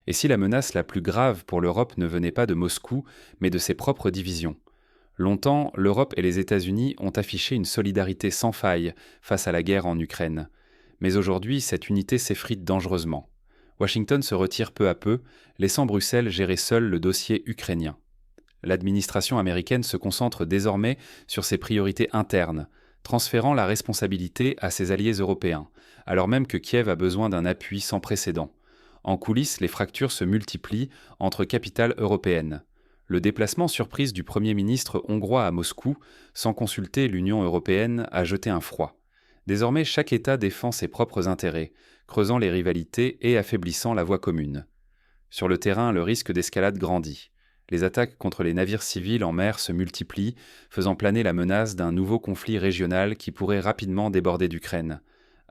Et si la menace la plus grave pour l'Europe ne venait pas de Moscou, mais de ses propres divisions? Longtemps, l'Europe et les États-Unis ont affiché une solidarité sans faille face à la guerre en Ukraine. Mais aujourd'hui, cette unité s'effrite dangereusement. Washington se retire peu à peu, laissant Bruxelles gérer seul le dossier ukrainien. L'administration américaine se concentre désormais sur ses priorités internes, transférant la responsabilité à ses alliés européens, alors même que Kiev a besoin d'un appui sans précédent. En coulisses, les fractures se multiplient entre capitales européennes. Le déplacement surprise du Premier ministre hongrois à Moscou, sans consulter l'Union européenne, a jeté un froid. Désormais, chaque État défend ses propres intérêts, creusant les rivalités et affaiblissant la voie commune. Sur le terrain, le risque d'escalade grandit. Les attaques contre les navires civils en mer se multiplient, faisant planer la menace d'un nouveau conflit régional qui pourrait rapidement déborder d'Ukraine.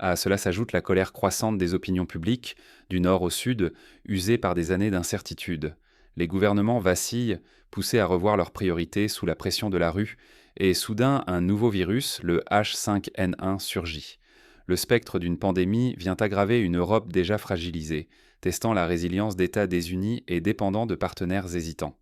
À cela s'ajoute la colère croissante des opinions publiques, du nord au sud, usées par des années d'incertitude. Les gouvernements vacillent, poussés à revoir leurs priorités sous la pression de la rue, et soudain un nouveau virus, le H5N1, surgit. Le spectre d'une pandémie vient aggraver une Europe déjà fragilisée, testant la résilience d'États désunis et dépendants de partenaires hésitants.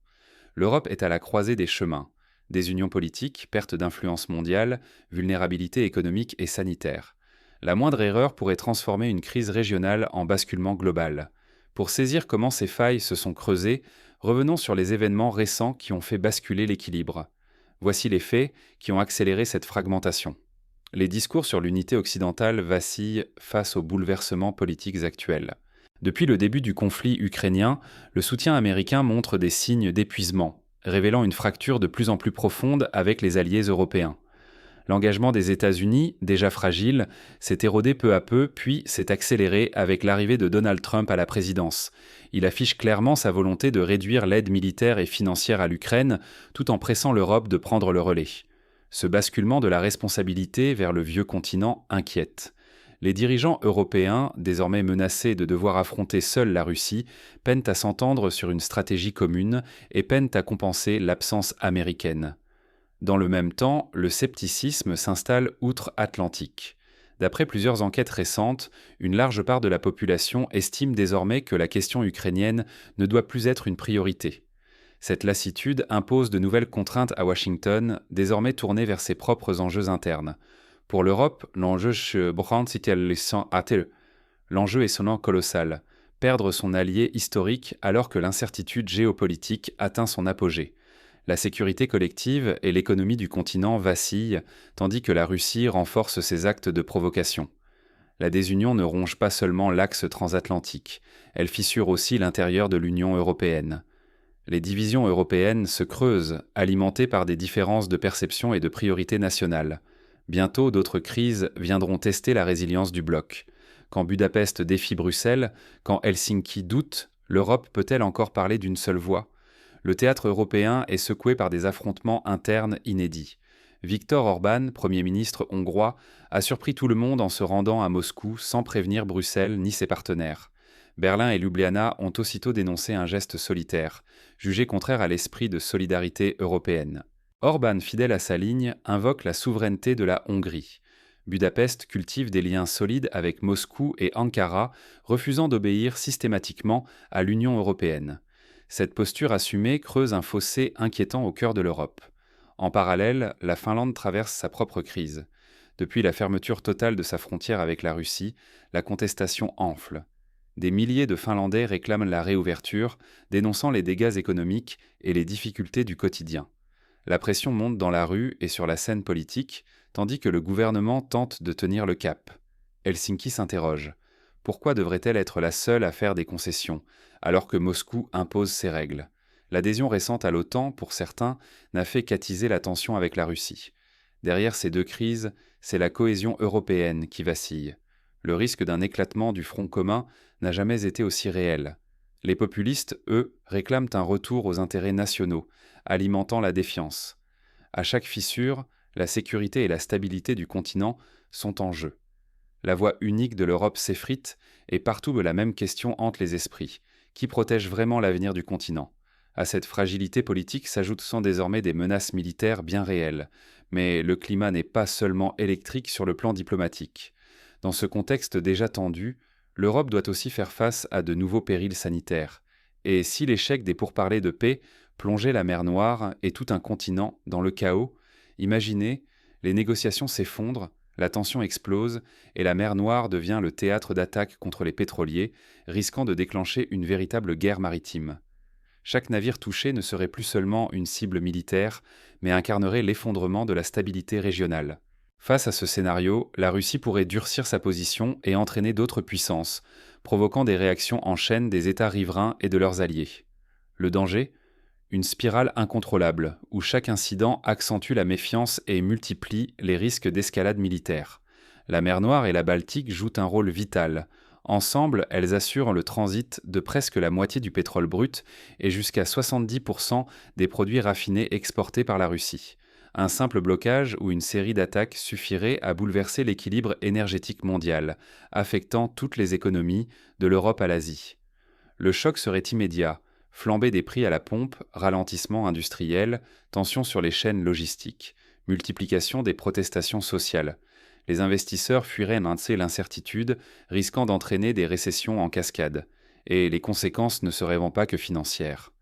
L'Europe est à la croisée des chemins. Désunion politique, perte d'influence mondiale, vulnérabilité économique et sanitaire. La moindre erreur pourrait transformer une crise régionale en basculement global. Pour saisir comment ces failles se sont creusées, revenons sur les événements récents qui ont fait basculer l'équilibre. Voici les faits qui ont accéléré cette fragmentation. Les discours sur l'unité occidentale vacillent face aux bouleversements politiques actuels. Depuis le début du conflit ukrainien, le soutien américain montre des signes d'épuisement, révélant une fracture de plus en plus profonde avec les alliés européens. L'engagement des États-Unis, déjà fragile, s'est érodé peu à peu, puis s'est accéléré avec l'arrivée de Donald Trump à la présidence. Il affiche clairement sa volonté de réduire l'aide militaire et financière à l'Ukraine, tout en pressant l'Europe de prendre le relais. Ce basculement de la responsabilité vers le vieux continent inquiète. Les dirigeants européens, désormais menacés de devoir affronter seuls la Russie, peinent à s'entendre sur une stratégie commune et peinent à compenser l'absence américaine. Dans le même temps, le scepticisme s'installe outre-Atlantique. D'après plusieurs enquêtes récentes, une large part de la population estime désormais que la question ukrainienne ne doit plus être une priorité. Cette lassitude impose de nouvelles contraintes à Washington, désormais tournées vers ses propres enjeux internes. Pour l'Europe, l'enjeu est sonnant colossal. Perdre son allié historique alors que l'incertitude géopolitique atteint son apogée. La sécurité collective et l'économie du continent vacillent, tandis que la Russie renforce ses actes de provocation. La désunion ne ronge pas seulement l'axe transatlantique, elle fissure aussi l'intérieur de l'Union européenne. Les divisions européennes se creusent, alimentées par des différences de perception et de priorités nationales. Bientôt, d'autres crises viendront tester la résilience du bloc. Quand Budapest défie Bruxelles, quand Helsinki doute, l'Europe peut-elle encore parler d'une seule voix ? Le théâtre européen est secoué par des affrontements internes inédits. Viktor Orban, Premier ministre hongrois, a surpris tout le monde en se rendant à Moscou sans prévenir Bruxelles ni ses partenaires. Berlin et Ljubljana ont aussitôt dénoncé un geste solitaire, jugé contraire à l'esprit de solidarité européenne. Orban, fidèle à sa ligne, invoque la souveraineté de la Hongrie. Budapest cultive des liens solides avec Moscou et Ankara, refusant d'obéir systématiquement à l'Union européenne. Cette posture assumée creuse un fossé inquiétant au cœur de l'Europe. En parallèle, la Finlande traverse sa propre crise. Depuis la fermeture totale de sa frontière avec la Russie, la contestation enfle. Des milliers de Finlandais réclament la réouverture, dénonçant les dégâts économiques et les difficultés du quotidien. La pression monte dans la rue et sur la scène politique, tandis que le gouvernement tente de tenir le cap. Helsinki s'interroge. Pourquoi devrait-elle être la seule à faire des concessions, alors que Moscou impose ses règles? L'adhésion récente à l'OTAN, pour certains, n'a fait qu'attiser la tension avec la Russie. Derrière ces deux crises, c'est la cohésion européenne qui vacille. Le risque d'un éclatement du front commun n'a jamais été aussi réel. Les populistes, eux, réclament un retour aux intérêts nationaux, alimentant la défiance. À chaque fissure, la sécurité et la stabilité du continent sont en jeu. La voie unique de l'Europe s'effrite et partout la même question hante les esprits. Qui protège vraiment l'avenir du continent? À cette fragilité politique sont désormais des menaces militaires bien réelles. Mais le climat n'est pas seulement électrique sur le plan diplomatique. Dans ce contexte déjà tendu, l'Europe doit aussi faire face à de nouveaux périls sanitaires. Et si l'échec des pourparlers de paix plongeait la mer Noire et tout un continent dans le chaos, imaginez, les négociations s'effondrent, la tension explose et la mer Noire devient le théâtre d'attaques contre les pétroliers, risquant de déclencher une véritable guerre maritime. Chaque navire touché ne serait plus seulement une cible militaire, mais incarnerait l'effondrement de la stabilité régionale. Face à ce scénario, la Russie pourrait durcir sa position et entraîner d'autres puissances, provoquant des réactions en chaîne des États riverains et de leurs alliés. Le danger ? Une spirale incontrôlable, où chaque incident accentue la méfiance et multiplie les risques d'escalade militaire. La mer Noire et la Baltique jouent un rôle vital. Ensemble, elles assurent le transit de presque la moitié du pétrole brut et jusqu'à 70% des produits raffinés exportés par la Russie. Un simple blocage ou une série d'attaques suffirait à bouleverser l'équilibre énergétique mondial, affectant toutes les économies, de l'Europe à l'Asie. Le choc serait immédiat. Flambée des prix à la pompe, ralentissement industriel, tensions sur les chaînes logistiques, multiplication des protestations sociales. Les investisseurs fuiraient l'incertitude, risquant d'entraîner des récessions en cascade. Et les conséquences ne seraient pas que financières.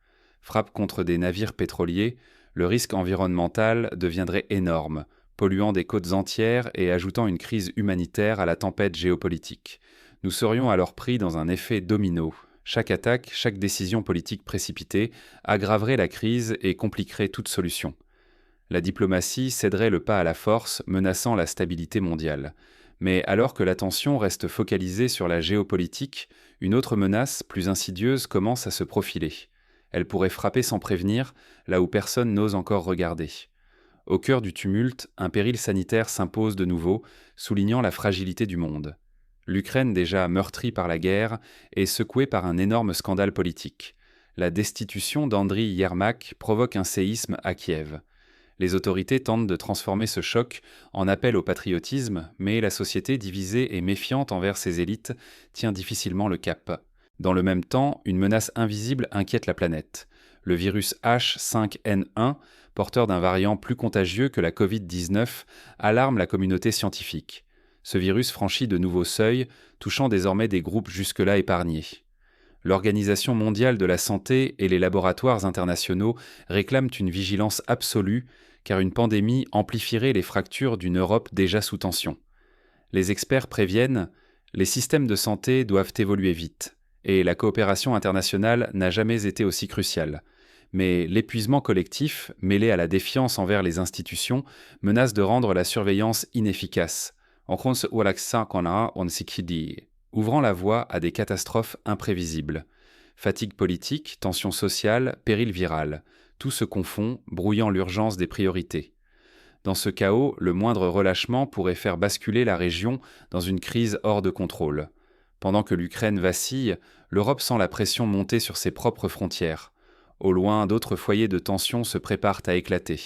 Frappe contre des navires pétroliers, le risque environnemental deviendrait énorme, polluant des côtes entières et ajoutant une crise humanitaire à la tempête géopolitique. Nous serions alors pris dans un effet domino. Chaque attaque, chaque décision politique précipitée aggraverait la crise et compliquerait toute solution. La diplomatie céderait le pas à la force, menaçant la stabilité mondiale. Mais alors que l'attention reste focalisée sur la géopolitique, une autre menace, plus insidieuse, commence à se profiler. Elle pourrait frapper sans prévenir, là où personne n'ose encore regarder. Au cœur du tumulte, un péril sanitaire s'impose de nouveau, soulignant la fragilité du monde. L'Ukraine, déjà meurtrie par la guerre, est secouée par un énorme scandale politique. La destitution d'Andriy Yermak provoque un séisme à Kiev. Les autorités tentent de transformer ce choc en appel au patriotisme, mais la société divisée et méfiante envers ses élites tient difficilement le cap. Dans le même temps, une menace invisible inquiète la planète. Le virus H5N1, porteur d'un variant plus contagieux que la Covid-19, alarme la communauté scientifique. Ce virus franchit de nouveaux seuils, touchant désormais des groupes jusque-là épargnés. L'Organisation mondiale de la santé et les laboratoires internationaux réclament une vigilance absolue, car une pandémie amplifierait les fractures d'une Europe déjà sous tension. Les experts préviennent, les systèmes de santé doivent évoluer vite, et la coopération internationale n'a jamais été aussi cruciale. Mais l'épuisement collectif, mêlé à la défiance envers les institutions, menace de rendre la surveillance inefficace. Ouvrant la voie à des catastrophes imprévisibles. Fatigue politique, tension sociale, péril viral. Tout se confond, brouillant l'urgence des priorités. Dans ce chaos, le moindre relâchement pourrait faire basculer la région dans une crise hors de contrôle. Pendant que l'Ukraine vacille, l'Europe sent la pression monter sur ses propres frontières. Au loin, d'autres foyers de tension se préparent à éclater.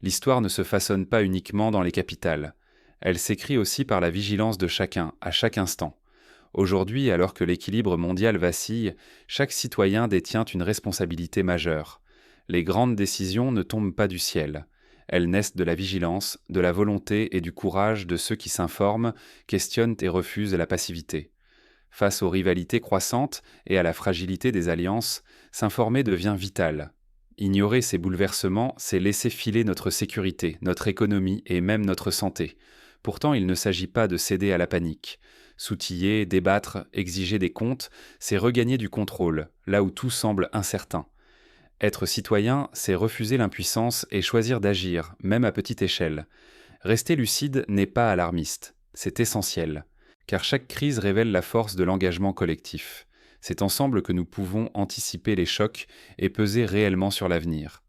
L'histoire ne se façonne pas uniquement dans les capitales. Elle s'écrit aussi par la vigilance de chacun, à chaque instant. Aujourd'hui, alors que l'équilibre mondial vacille, chaque citoyen détient une responsabilité majeure. Les grandes décisions ne tombent pas du ciel. Elles naissent de la vigilance, de la volonté et du courage de ceux qui s'informent, questionnent et refusent la passivité. Face aux rivalités croissantes et à la fragilité des alliances, s'informer devient vital. Ignorer ces bouleversements, c'est laisser filer notre sécurité, notre économie et même notre santé. Pourtant, il ne s'agit pas de céder à la panique. S'outiller, débattre, exiger des comptes, c'est regagner du contrôle, là où tout semble incertain. Être citoyen, c'est refuser l'impuissance et choisir d'agir, même à petite échelle. Rester lucide n'est pas alarmiste, c'est essentiel, car chaque crise révèle la force de l'engagement collectif. C'est ensemble que nous pouvons anticiper les chocs et peser réellement sur l'avenir.